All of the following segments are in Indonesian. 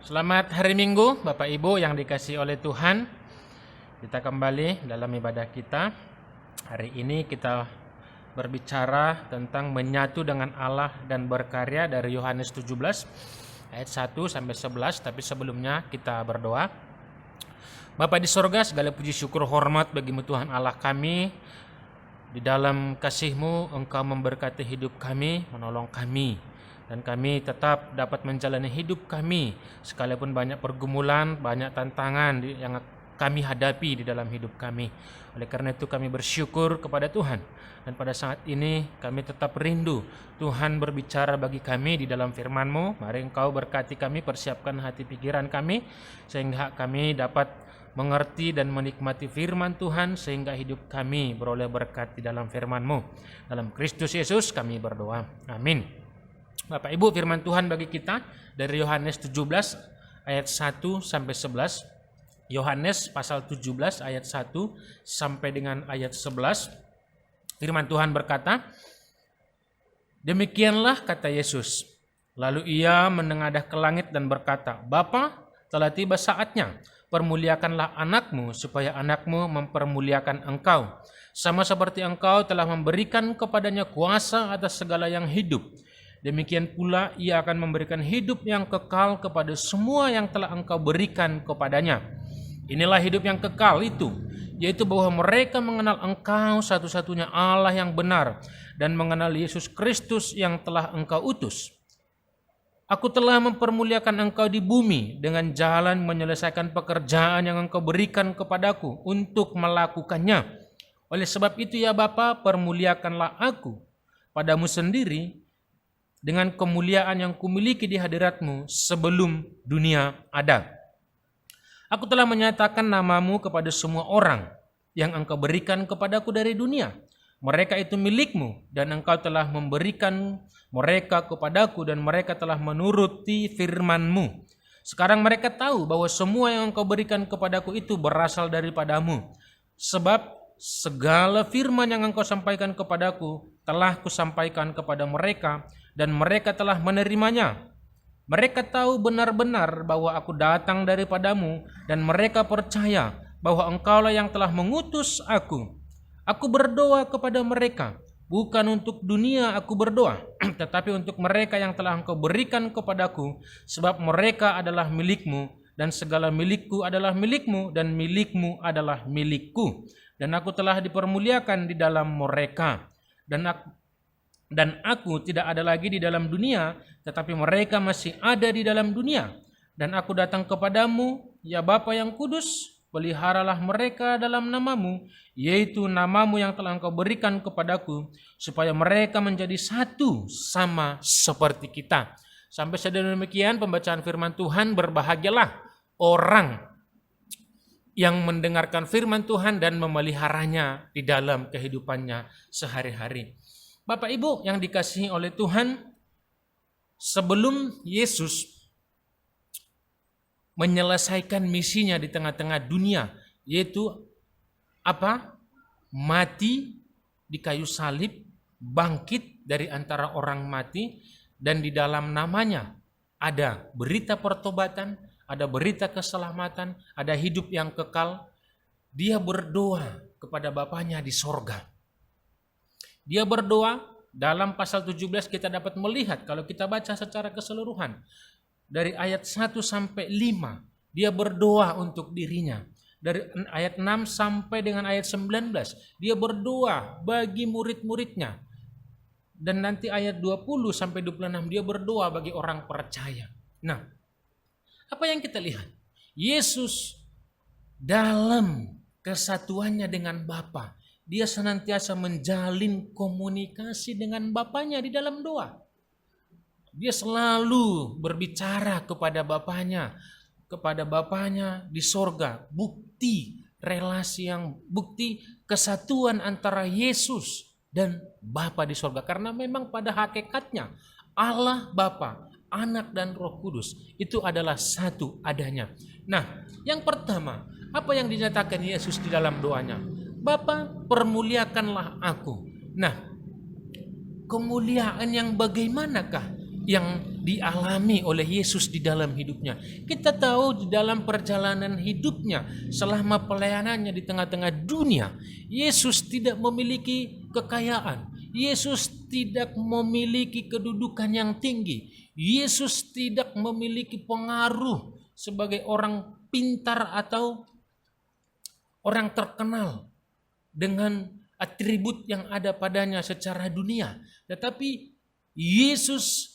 Selamat hari Minggu, Bapak Ibu yang dikasihi oleh Tuhan. Kita kembali dalam ibadah kita. Hari ini kita berbicara tentang menyatu dengan Allah dan berkarya dari Yohanes 17 ayat 1 sampai 11. Tapi sebelumnya kita berdoa. Bapa di sorga, segala puji syukur hormat bagimu Tuhan Allah kami. Di dalam kasih-Mu Engkau memberkati hidup kami, menolong kami. Dan kami tetap dapat menjalani hidup kami sekalipun banyak pergumulan, banyak tantangan yang kami hadapi di dalam hidup kami. Oleh karena itu kami bersyukur kepada Tuhan. Dan pada saat ini kami tetap rindu Tuhan berbicara bagi kami di dalam firman-Mu. Mari Engkau berkati kami, persiapkan hati pikiran kami sehingga kami dapat mengerti dan menikmati firman Tuhan sehingga hidup kami beroleh berkat di dalam firman-Mu. Dalam Kristus Yesus kami berdoa. Amin. Bapak Ibu, firman Tuhan bagi kita dari Yohanes 17 ayat 1 sampai 11. Yohanes pasal 17 ayat 1 sampai dengan ayat 11. Firman Tuhan berkata, "Demikianlah kata Yesus. Lalu ia menengadah ke langit dan berkata, Bapa, telah tiba saatnya. Permuliakanlah anakmu supaya anakmu mempermuliakan engkau. Sama seperti engkau telah memberikan kepadanya kuasa atas segala yang hidup. Demikian pula ia akan memberikan hidup yang kekal kepada semua yang telah engkau berikan kepadanya. Inilah hidup yang kekal itu, yaitu bahwa mereka mengenal engkau satu-satunya Allah yang benar dan mengenal Yesus Kristus yang telah engkau utus. Aku telah mempermuliakan engkau di bumi dengan jalan menyelesaikan pekerjaan yang engkau berikan kepadaku untuk melakukannya. Oleh sebab itu ya Bapa, permuliakanlah aku padamu sendiri dengan kemuliaan yang kumiliki di hadirat-Mu sebelum dunia ada. Aku telah menyatakan namamu kepada semua orang yang engkau berikan kepadaku dari dunia. Mereka itu milik-Mu dan engkau telah memberikan mereka kepadaku dan mereka telah menuruti firman-Mu. Sekarang mereka tahu bahwa semua yang engkau berikan kepadaku itu berasal daripada-Mu. Sebab segala firman yang engkau sampaikan kepadaku telah kusampaikan kepada mereka dan mereka telah menerimanya. Mereka tahu benar-benar bahwa aku datang daripadamu dan mereka percaya bahwa engkaulah yang telah mengutus aku. Aku berdoa kepada mereka, bukan untuk dunia aku berdoa, tetapi untuk mereka yang telah engkau berikan kepadaku, sebab mereka adalah milik-Mu dan segala milikku adalah milik-Mu dan milik-Mu adalah milikku. Dan aku telah dipermuliakan di dalam mereka. Dan aku tidak ada lagi di dalam dunia, tetapi mereka masih ada di dalam dunia. Dan aku datang kepadamu, ya Bapa yang kudus, peliharalah mereka dalam namamu, yaitu namamu yang telah engkau berikan kepadaku, supaya mereka menjadi satu sama seperti kita. Sampai sedemikian pembacaan firman Tuhan. Berbahagialah orang yang mendengarkan firman Tuhan dan memeliharanya di dalam kehidupannya sehari-hari. Bapak Ibu yang dikasihi oleh Tuhan, sebelum Yesus menyelesaikan misinya di tengah-tengah dunia, yaitu apa? Mati di kayu salib, bangkit dari antara orang mati, dan di dalam namanya ada berita pertobatan, ada berita keselamatan, ada hidup yang kekal. Dia berdoa kepada Bapanya di sorga. Dia berdoa dalam pasal 17 kita dapat melihat kalau kita baca secara keseluruhan. Dari ayat 1 sampai 5 dia berdoa untuk dirinya. Dari ayat 6 sampai dengan ayat 19 dia berdoa bagi murid-muridnya. Dan nanti ayat 20 sampai 26 dia berdoa bagi orang percaya. Nah, apa yang kita lihat? Yesus dalam kesatuannya dengan Bapa, dia senantiasa menjalin komunikasi dengan Bapanya di dalam doa. Dia selalu berbicara kepada Bapanya di sorga. Bukti relasi bukti kesatuan antara Yesus dan Bapa di sorga. Karena memang pada hakikatnya Allah Bapa, Anak dan Roh Kudus itu adalah satu adanya. Nah, yang pertama, apa yang dinyatakan Yesus di dalam doanya? Bapa, permuliakanlah aku. Nah, kemuliaan yang bagaimanakah yang dialami oleh Yesus di dalam hidupnya. Kita tahu di dalam perjalanan hidupnya selama pelayanannya di tengah-tengah dunia, Yesus tidak memiliki kekayaan. Yesus tidak memiliki kedudukan yang tinggi. Yesus tidak memiliki pengaruh sebagai orang pintar atau orang terkenal dengan atribut yang ada padanya secara dunia. Tetapi Yesus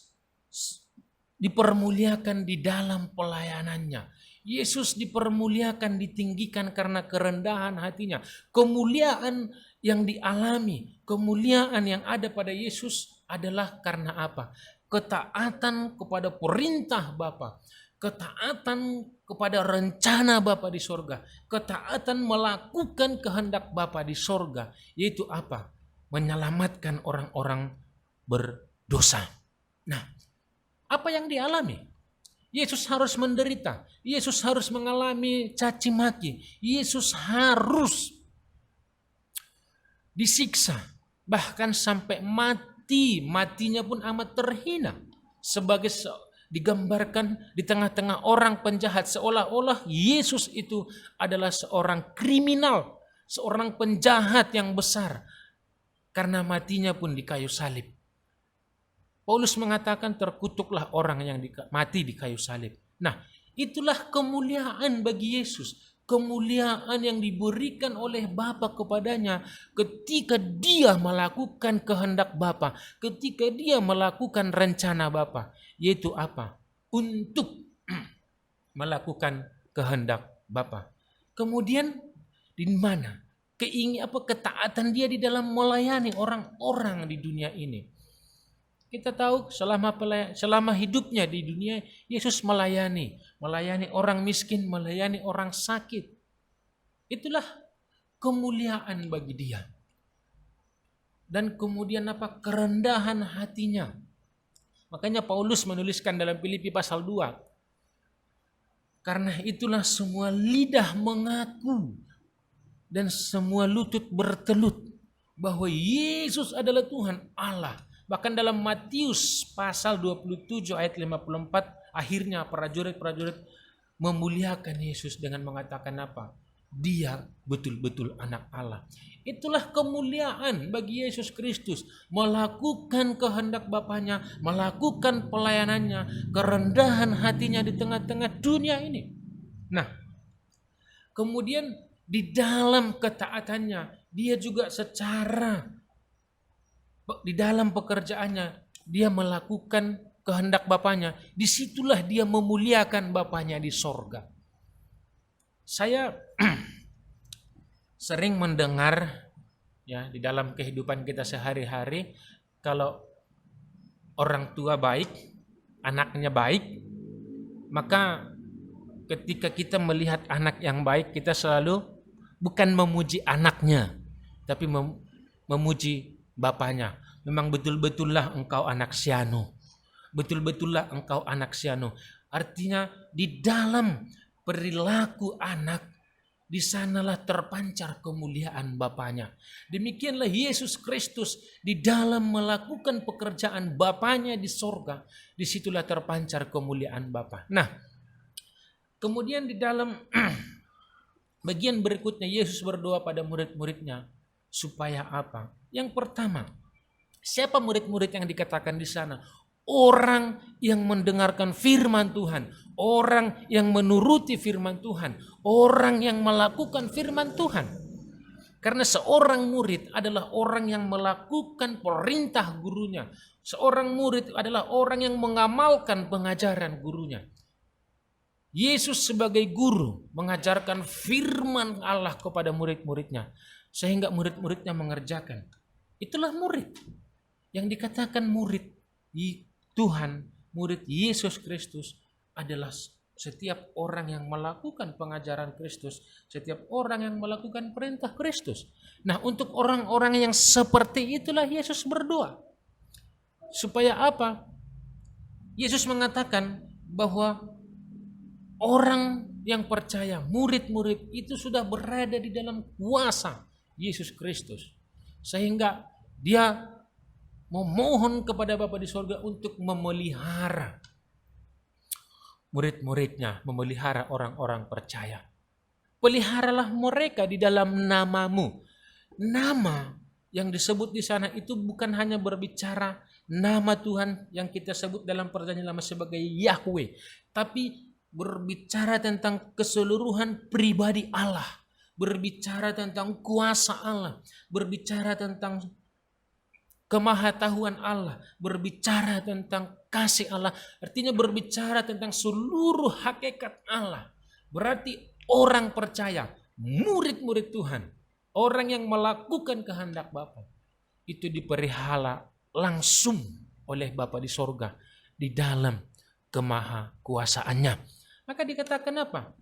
dipermuliakan di dalam pelayanannya. Yesus dipermuliakan, ditinggikan karena kerendahan hatinya. Kemuliaan yang dialami, kemuliaan yang ada pada Yesus adalah karena apa? Ketaatan kepada perintah Bapa, ketaatan kepada rencana Bapa di sorga, ketaatan melakukan kehendak Bapa di sorga, yaitu apa? Menyelamatkan orang-orang berdosa. Nah, apa yang dialami? Yesus harus menderita. Yesus harus mengalami caci maki. Yesus harus disiksa. Bahkan sampai mati. Matinya pun amat terhina. Sebagai digambarkan di tengah-tengah orang penjahat. Seolah-olah Yesus itu adalah seorang kriminal. Seorang penjahat yang besar. Karena matinya pun di kayu salib. Paulus mengatakan terkutuklah orang yang mati di kayu salib. Nah, itulah kemuliaan bagi Yesus. Kemuliaan yang diberikan oleh Bapa kepadanya ketika dia melakukan kehendak Bapa. Ketika dia melakukan rencana Bapa. Yaitu apa? Untuk melakukan kehendak Bapa. Kemudian di mana? Ketaatan dia di dalam melayani orang-orang di dunia ini. Kita tahu selama hidupnya di dunia, Yesus melayani orang miskin, melayani orang sakit. Itulah kemuliaan bagi dia. Dan kemudian apa? Kerendahan hatinya. Makanya Paulus menuliskan dalam Filipi pasal 2. Karena itulah semua lidah mengaku dan semua lutut bertelut bahwa Yesus adalah Tuhan Allah. Bahkan dalam Matius pasal 27 ayat 54, akhirnya prajurit-prajurit memuliakan Yesus dengan mengatakan apa? Dia betul-betul anak Allah. Itulah kemuliaan bagi Yesus Kristus. Melakukan kehendak Bapanya, melakukan pelayanannya, kerendahan hatinya di tengah-tengah dunia ini. Nah, kemudian di dalam ketaatannya, dia juga di dalam pekerjaannya, dia melakukan kehendak Bapanya. Disitulah dia memuliakan Bapanya di sorga. Saya sering mendengar ya di dalam kehidupan kita sehari-hari, kalau orang tua baik, anaknya baik, maka ketika kita melihat anak yang baik, kita selalu bukan memuji anaknya, tapi memuji Bapanya. Memang betul-betullah engkau anak sianu. Betul-betullah engkau anak sianu. Artinya di dalam perilaku anak, di sanalah terpancar kemuliaan Bapanya. Demikianlah Yesus Kristus di dalam melakukan pekerjaan Bapanya di sorga. Disitulah terpancar kemuliaan Bapa. Nah, kemudian di dalam bagian berikutnya Yesus berdoa pada murid-muridnya. Supaya apa? Yang pertama, siapa murid-murid yang dikatakan di sana? Orang yang mendengarkan firman Tuhan, orang yang menuruti firman Tuhan, orang yang melakukan firman Tuhan. Karena seorang murid adalah orang yang melakukan perintah gurunya. Seorang murid adalah orang yang mengamalkan pengajaran gurunya. Yesus sebagai guru mengajarkan firman Allah kepada murid-muridnya. Sehingga murid-muridnya mengerjakan. Itulah murid. Yang dikatakan murid Tuhan, murid Yesus Kristus adalah setiap orang yang melakukan pengajaran Kristus. Setiap orang yang melakukan perintah Kristus. Nah, untuk orang-orang yang seperti itulah Yesus berdoa. Supaya apa? Yesus mengatakan bahwa orang yang percaya, murid-murid itu sudah berada di dalam kuasa Yesus Kristus. Sehingga dia memohon kepada Bapa di sorga untuk memelihara murid-muridnya, memelihara orang-orang percaya. Peliharalah mereka di dalam namamu. Nama yang disebut di sana itu bukan hanya berbicara nama Tuhan yang kita sebut dalam perjanjian lama sebagai Yahweh, tapi berbicara tentang keseluruhan pribadi Allah, berbicara tentang kuasa Allah, berbicara tentang kemahatauan Allah, berbicara tentang kasih Allah, artinya berbicara tentang seluruh hakikat Allah. Berarti orang percaya, murid-murid Tuhan, orang yang melakukan kehendak Bapa, itu dipelihara langsung oleh Bapa di sorga di dalam kemahakuasaannya. Maka dikatakan apa?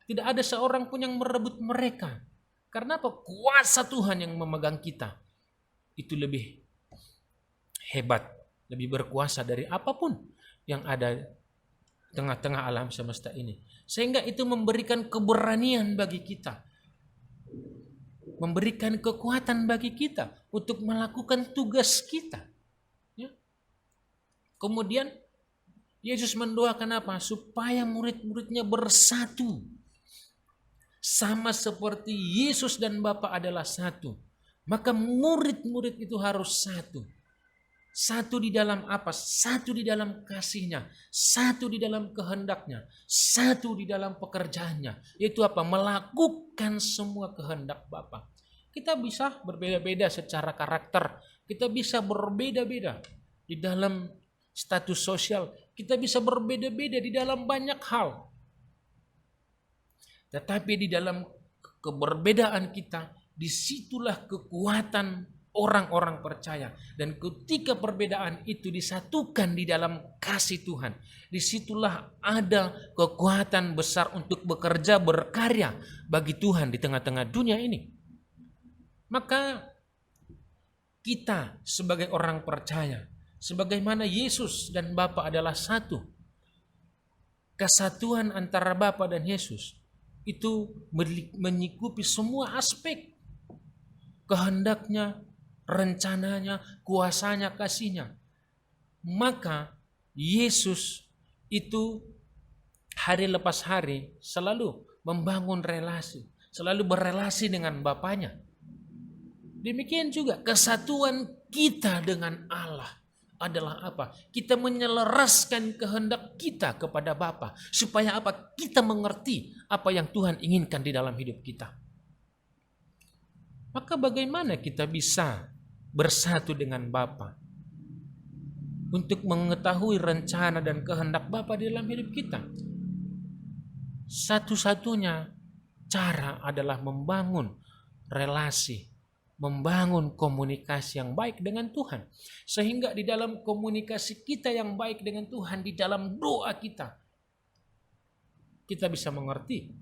Tidak ada seorang pun yang merebut mereka. Karena apa? Kuasa Tuhan yang memegang kita itu lebih hebat, lebih berkuasa dari apapun yang ada tengah-tengah alam semesta ini. Sehingga itu memberikan keberanian bagi kita, memberikan kekuatan bagi kita untuk melakukan tugas kita. Ya. Kemudian Yesus mendoakan apa? Supaya murid-muridnya bersatu. Sama seperti Yesus dan Bapa adalah satu. Maka murid-murid itu harus satu. Satu di dalam apa? Satu di dalam kasihnya, satu di dalam kehendaknya, satu di dalam pekerjaannya. Yaitu apa? Melakukan semua kehendak Bapa. Kita bisa berbeda-beda secara karakter. Kita bisa berbeda-beda di dalam status sosial. Kita bisa berbeda-beda di dalam banyak hal. Tetapi di dalam keberbedaan kita, disitulah kekuatan orang-orang percaya. Dan ketika perbedaan itu disatukan di dalam kasih Tuhan, disitulah ada kekuatan besar untuk bekerja, berkarya bagi Tuhan di tengah-tengah dunia ini. Maka kita sebagai orang percaya, sebagaimana Yesus dan Bapa adalah satu, kesatuan antara Bapa dan Yesus itu menyikupi semua aspek kehendaknya, rencananya, kuasanya, kasihnya. Maka Yesus itu hari lepas hari selalu membangun relasi, selalu berelasi dengan Bapanya. Demikian juga kesatuan kita dengan Allah adalah apa? Kita menyelaraskan kehendak kita kepada Bapa, supaya apa? Kita mengerti apa yang Tuhan inginkan di dalam hidup kita. Maka bagaimana kita bisa bersatu dengan Bapa untuk mengetahui rencana dan kehendak Bapa di dalam hidup kita? Satu-satunya cara adalah membangun relasi, membangun komunikasi yang baik dengan Tuhan. Sehingga di dalam komunikasi kita yang baik dengan Tuhan, di dalam doa kita, kita bisa mengerti.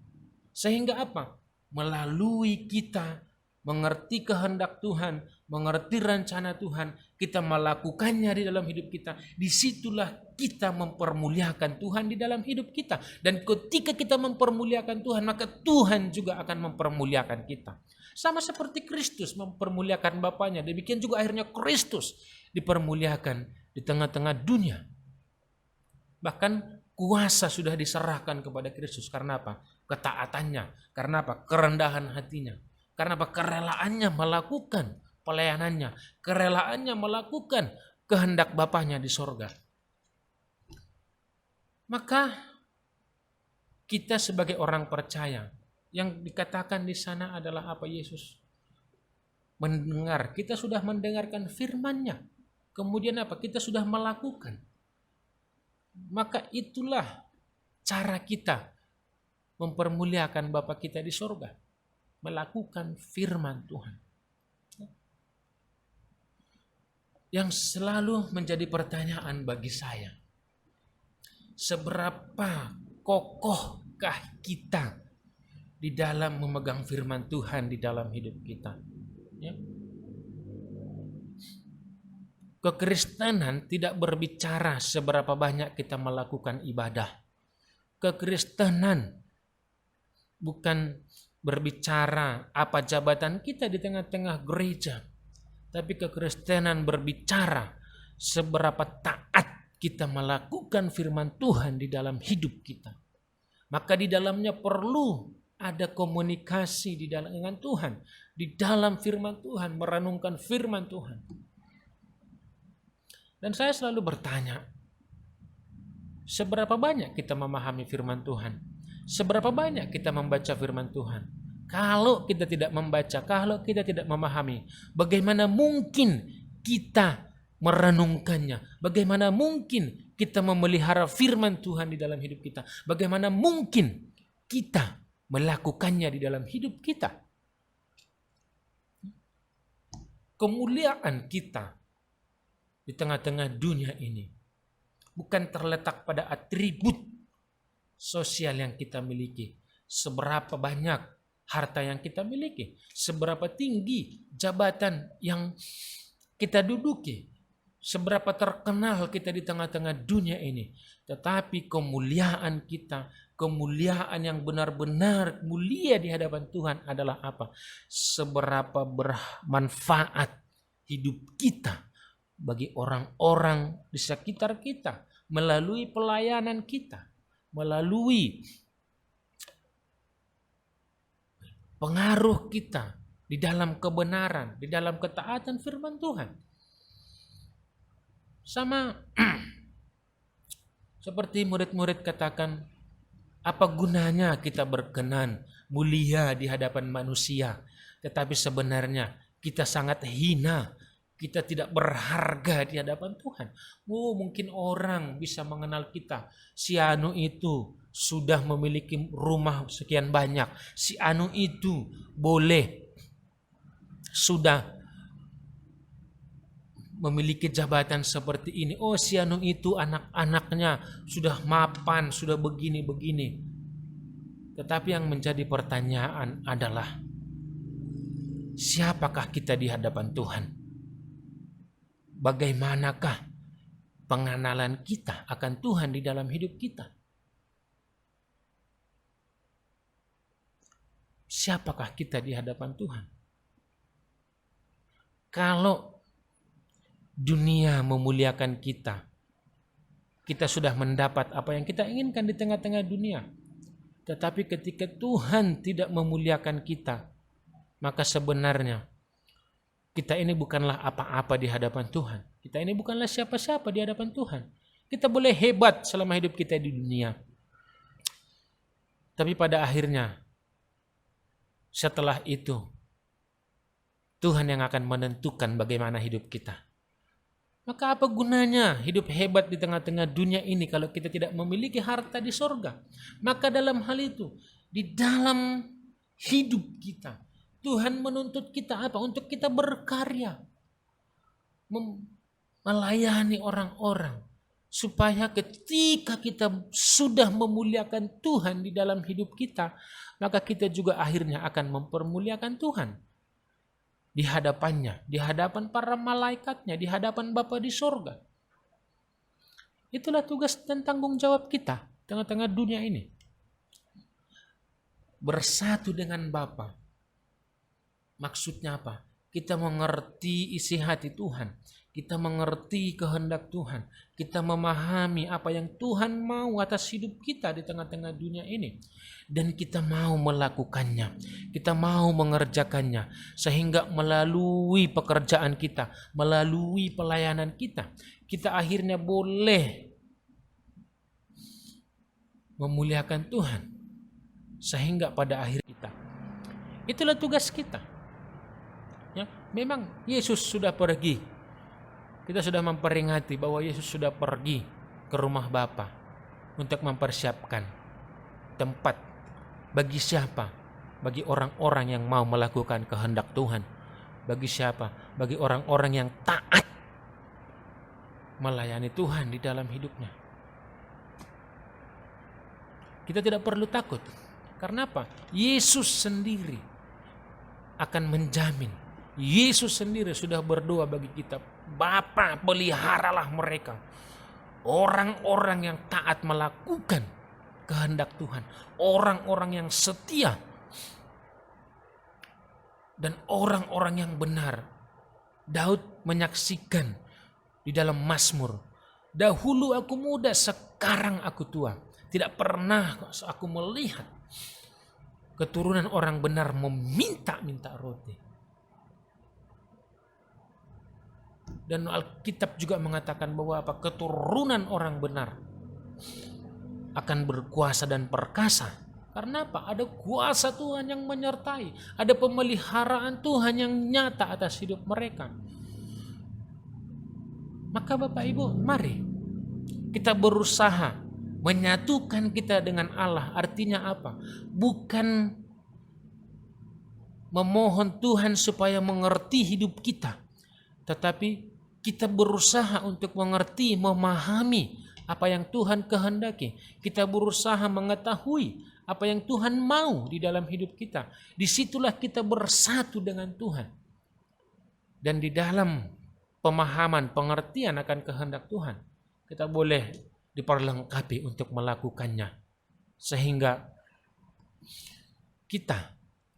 Sehingga apa? Melalui kita mengerti kehendak Tuhan, mengerti rencana Tuhan, kita melakukannya di dalam hidup kita. Disitulah kita mempermuliakan Tuhan di dalam hidup kita. Dan ketika kita mempermuliakan Tuhan, maka Tuhan juga akan mempermuliakan kita. Sama seperti Kristus mempermuliakan Bapanya, demikian juga akhirnya Kristus dipermuliakan di tengah-tengah dunia. Bahkan kuasa sudah diserahkan kepada Kristus. Karena apa? Ketaatannya. Karena apa? Kerendahan hatinya. Karena apa? Kerelaannya melakukan pelayanannya. Kerelaannya melakukan kehendak Bapanya di sorga. Maka kita sebagai orang percaya, yang dikatakan di sana adalah apa? Yesus mendengar. Kita sudah mendengarkan firman-Nya. Kemudian apa? Kita sudah melakukan. Maka itulah cara kita mempermuliakan Bapa kita di sorga. Melakukan firman Tuhan. Yang selalu menjadi pertanyaan bagi saya, seberapa kokohkah kita di dalam memegang firman Tuhan di dalam hidup kita? Ya. Kekristenan tidak berbicara seberapa banyak kita melakukan ibadah. Kekristenan bukan berbicara apa jabatan kita di tengah-tengah gereja. Tapi kekristenan berbicara seberapa taat kita melakukan firman Tuhan di dalam hidup kita. Maka di dalamnya perlu ada komunikasi di dalam dengan Tuhan. Di dalam firman Tuhan, merenungkan firman Tuhan. Dan saya selalu bertanya, seberapa banyak kita memahami firman Tuhan? Seberapa banyak kita membaca firman Tuhan? Kalau kita tidak membaca, kalau kita tidak memahami, bagaimana mungkin kita merenungkannya? Bagaimana mungkin kita memelihara firman Tuhan di dalam hidup kita? Bagaimana mungkin kita melakukannya di dalam hidup kita? Kemuliaan kita di tengah-tengah dunia ini bukan terletak pada atribut sosial yang kita miliki. Seberapa banyak harta yang kita miliki, seberapa tinggi jabatan yang kita duduki, seberapa terkenal kita di tengah-tengah dunia ini. Tetapi kemuliaan kita, kemuliaan yang benar-benar mulia di hadapan Tuhan adalah apa? Seberapa bermanfaat hidup kita bagi orang-orang di sekitar kita, melalui pelayanan kita, melalui pengaruh kita di dalam kebenaran, di dalam ketaatan firman Tuhan. Sama seperti murid-murid katakan, apa gunanya kita berkenan mulia di hadapan manusia, tetapi sebenarnya kita sangat hina, kita tidak berharga di hadapan Tuhan. Mungkin orang bisa mengenal kita. Si anu itu sudah memiliki rumah sekian banyak. Si anu itu boleh sudah memiliki jabatan seperti ini. Oh, si anu itu anak-anaknya sudah mapan, sudah begini-begini. Tetapi yang menjadi pertanyaan adalah, siapakah kita di hadapan Tuhan? Bagaimanakah pengenalan kita akan Tuhan di dalam hidup kita? Siapakah kita di hadapan Tuhan? Kalau dunia memuliakan kita, kita sudah mendapat apa yang kita inginkan di tengah-tengah dunia. Tetapi ketika Tuhan tidak memuliakan kita, maka sebenarnya kita ini bukanlah apa-apa di hadapan Tuhan. Kita ini bukanlah siapa-siapa di hadapan Tuhan. Kita boleh hebat selama hidup kita di dunia. Tapi pada akhirnya, setelah itu, Tuhan yang akan menentukan bagaimana hidup kita. Maka apa gunanya hidup hebat di tengah-tengah dunia ini kalau kita tidak memiliki harta di sorga? Maka dalam hal itu, di dalam hidup kita, Tuhan menuntut kita apa? Untuk kita berkarya. Melayani orang-orang. Supaya ketika kita sudah memuliakan Tuhan di dalam hidup kita, maka kita juga akhirnya akan mempermuliakan Tuhan. Di hadapannya, di hadapan para malaikatnya, di hadapan Bapa di sorga. Itulah tugas dan tanggung jawab kita di tengah-tengah dunia ini. Bersatu dengan Bapa. Maksudnya apa? Kita mengerti isi hati Tuhan. Kita mengerti kehendak Tuhan. Kita memahami apa yang Tuhan mau atas hidup kita di tengah-tengah dunia ini. Dan kita mau melakukannya. Kita mau mengerjakannya. Sehingga melalui pekerjaan kita, melalui pelayanan kita, kita akhirnya boleh memuliakan Tuhan. Sehingga pada akhir kita. Itulah tugas kita. Ya, memang Yesus sudah pergi. Kita sudah memperingati bahwa Yesus sudah pergi ke rumah Bapa untuk mempersiapkan tempat bagi siapa? Bagi orang-orang yang mau melakukan kehendak Tuhan. Bagi siapa? Bagi orang-orang yang taat melayani Tuhan di dalam hidupnya. Kita tidak perlu takut. Karena apa? Yesus sendiri akan menjamin. Yesus sendiri sudah berdoa bagi kita, Bapa, peliharalah mereka, orang-orang yang taat melakukan kehendak Tuhan, orang-orang yang setia, dan orang-orang yang benar Daud menyaksikan di dalam Mazmur, dahulu aku muda, sekarang aku tua. Tidak pernah aku melihat keturunan orang benar meminta-minta roti. Dan Alkitab juga mengatakan bahwa keturunan orang benar akan berkuasa dan perkasa. Karena apa? Ada kuasa Tuhan yang menyertai, ada pemeliharaan Tuhan yang nyata atas hidup mereka. Maka Bapak Ibu, mari kita berusaha menyatukan kita dengan Allah. Artinya apa? Bukan memohon Tuhan supaya mengerti hidup kita, tetapi kita berusaha untuk mengerti, memahami apa yang Tuhan kehendaki. Kita berusaha mengetahui apa yang Tuhan mau di dalam hidup kita. Disitulah kita bersatu dengan Tuhan. Dan di dalam pemahaman, pengertian akan kehendak Tuhan, kita boleh diperlengkapi untuk melakukannya. Sehingga kita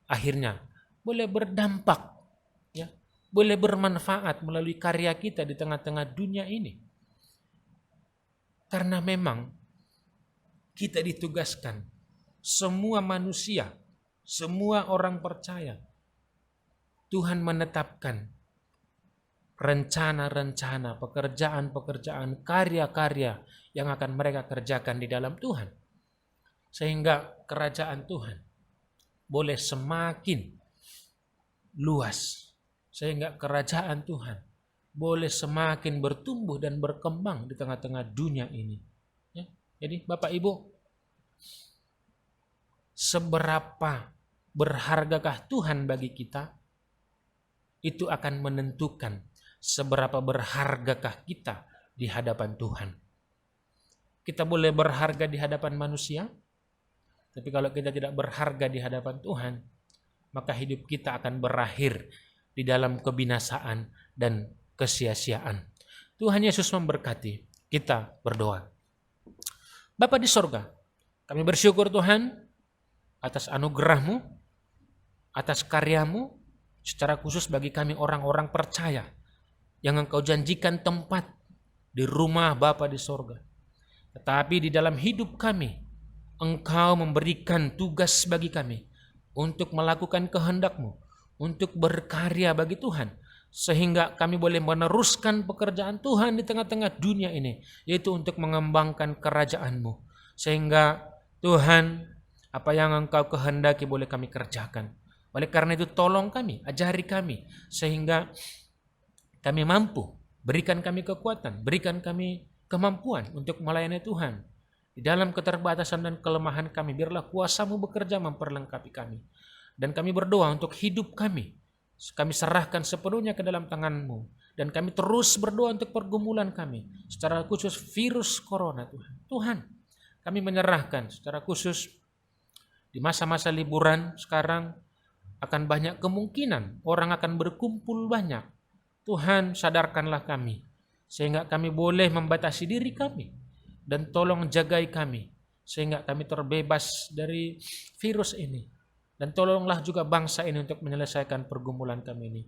akhirnya boleh berdampak, ya, boleh bermanfaat melalui karya kita di tengah-tengah dunia ini. Karena memang kita ditugaskan, semua manusia, semua orang percaya, Tuhan menetapkan rencana-rencana, pekerjaan-pekerjaan, karya-karya yang akan mereka kerjakan di dalam Tuhan. Sehingga kerajaan Tuhan boleh semakin luas. Sehingga kerajaan Tuhan boleh semakin bertumbuh dan berkembang di tengah-tengah dunia ini. Ya. Jadi Bapak Ibu, seberapa berhargakah Tuhan bagi kita, itu akan menentukan seberapa berhargakah kita di hadapan Tuhan. Kita boleh berharga di hadapan manusia, tapi kalau kita tidak berharga di hadapan Tuhan, maka hidup kita akan berakhir di dalam kebinasaan dan kesia-siaan. Tuhan Yesus memberkati. Kita berdoa. Bapa di sorga, kami bersyukur Tuhan atas anugerah-Mu, atas karya-Mu, secara khusus bagi kami orang-orang percaya yang Engkau janjikan tempat di rumah Bapa di sorga. Tetapi di dalam hidup kami, Engkau memberikan tugas bagi kami untuk melakukan kehendak-Mu, untuk berkarya bagi Tuhan, sehingga kami boleh meneruskan pekerjaan Tuhan di tengah-tengah dunia ini, yaitu untuk mengembangkan kerajaan-Mu. Sehingga Tuhan, apa yang Engkau kehendaki boleh kami kerjakan. Oleh karena itu tolong kami, ajari kami, sehingga kami mampu, berikan kami kekuatan, berikan kami kemampuan untuk melayani Tuhan. Di dalam keterbatasan dan kelemahan kami, biarlah kuasa-Mu bekerja memperlengkapi kami. Dan kami berdoa untuk hidup kami. Kami serahkan sepenuhnya ke dalam tangan-Mu. Dan kami terus berdoa untuk pergumulan kami. Secara khusus virus corona Tuhan. Tuhan, kami menyerahkan secara khusus di masa-masa liburan sekarang akan banyak kemungkinan orang akan berkumpul banyak. Tuhan, sadarkanlah kami sehingga kami boleh membatasi diri kami dan tolong jagai kami sehingga kami terbebas dari virus ini. Dan tolonglah juga bangsa ini untuk menyelesaikan pergumulan kami ini.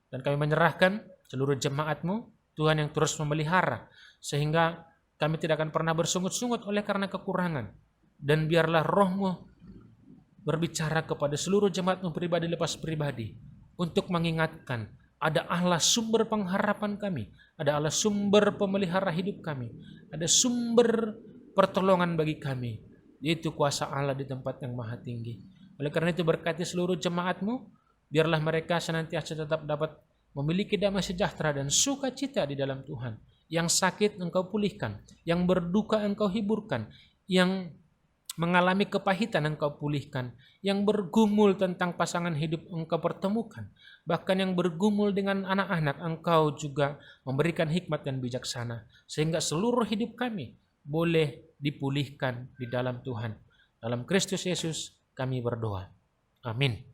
Dan kami menyerahkan seluruh jemaat-Mu, Tuhan yang terus memelihara, sehingga kami tidak akan pernah bersungut-sungut oleh karena kekurangan. Dan biarlah Roh-Mu berbicara kepada seluruh jemaat-Mu pribadi lepas pribadi untuk mengingatkan ada Allah sumber pengharapan kami, ada Allah sumber pemelihara hidup kami, ada sumber pertolongan bagi kami, yaitu kuasa Allah di tempat yang maha tinggi. Oleh karena itu berkati seluruh jemaat-Mu, biarlah mereka senantiasa tetap dapat memiliki damai sejahtera dan sukacita di dalam Tuhan. Yang sakit Engkau pulihkan, yang berduka Engkau hiburkan, yang mengalami kepahitan Engkau pulihkan, yang bergumul tentang pasangan hidup Engkau pertemukan, bahkan yang bergumul dengan anak-anak Engkau juga memberikan hikmat dan bijaksana, sehingga seluruh hidup kami boleh dipulihkan di dalam Tuhan. Dalam Kristus Yesus kami berdoa. Amin.